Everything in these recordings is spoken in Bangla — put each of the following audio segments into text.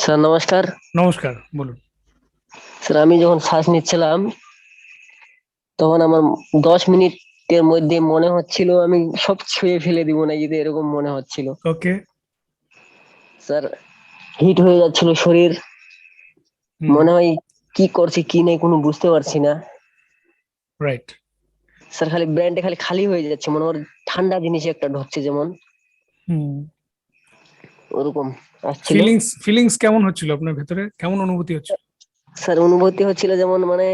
স্যার নমস্কার। নমস্কার, বলুন। স্যার আমি যখন শ্বাস নিচ্ছিলাম তখন আমার 10 মিনিটের মধ্যে মনে হচ্ছিল আমি সব ছুঁয়ে ফেলে দিব না, যদি এরকম মনে হচ্ছিল। ওকে। স্যার হিট হয়ে যাচ্ছিল শরীর, হুম। মনে হয় কি করছি কি নেই কোনো বুঝতে পারছি না। রাইট। স্যার খালি ব্রেনটা খালি খালি হয়ে যাচ্ছে, মনে হয় ঠান্ডা জিনিস একটা ঢুকছে যেমন, হুম। ওরকম আসছিল। ফিলিংস কেমন হচ্ছিল আপনার ভেতরে? কেমন অনুভূতি হচ্ছিল? স্যার অনুভূতি হচ্ছিল যেমন মানে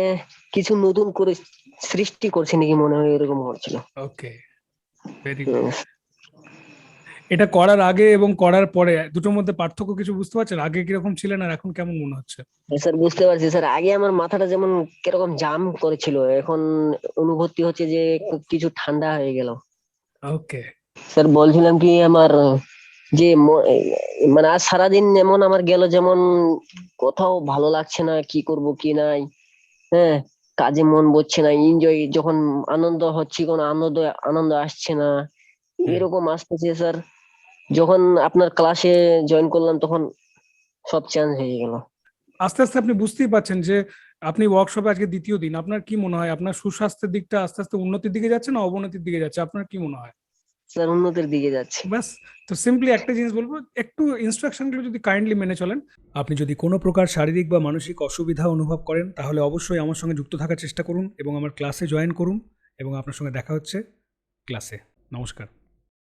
কিছু নতুন করে সৃষ্টি করছে নাকি, মনে হয় এরকম হচ্ছিল। ওকে। Very good. হুম, এটা করার আগে এবং করার পরে দুটোর মধ্যে পার্থক্য কিছু বুঝতে পারছেন? আগে কিরকম ছিলেন আর এখন কেমন মনে হচ্ছে? স্যার বুঝতে পারছি স্যার, আগে আমার মাথাটা যেমন কিরকম জাম করেছিল, এখন অনুভূতি হচ্ছে যে কিছু ঠান্ডা হয়ে গেল। ওকে। স্যার বলছিলাম কি আমার যে মানে আজ সারাদিন এমন আমার গেল যেমন কোথাও ভালো লাগছে না, কি করব কি নাই। হ্যাঁ, কাজে মন বসছে না, এনজয় যখন আনন্দ হচ্ছে কোনো আনন্দ আনন্দ আসছে না, হুম। এরকম আসতেছে স্যার। যখন আপনার ক্লাসে জয়েন করলাম তখন সব চেঞ্জ হয়ে গেল। আস্তে আস্তে আপনি বুঝতেই পারছেন যে আপনি ওয়ার্কশপে আজকে দ্বিতীয় দিন, আপনার কি মনে হয় আপনার সুস্বাস্থ্যের দিকটা আস্তে আস্তে উন্নতির দিকে যাচ্ছে না অবনতির দিকে যাচ্ছে? আপনার কি মনে হয়? স্যার উন্নতির দিকে যাচ্ছে। ব্যাস। তো সিম্পলি একটা জিনিস বলবো, একটু ইনস্ট্রাকশনগুলো যদি কাইন্ডলি মেনে চলেন। আপনি যদি কোনো প্রকার শারীরিক বা মানসিক অসুবিধা অনুভব করেন তাহলে অবশ্যই আমার সঙ্গে যুক্ত থাকার চেষ্টা করুন এবং আমার ক্লাসে জয়েন করুন, এবং আপনার সঙ্গে দেখা হচ্ছে ক্লাসে। নমস্কার।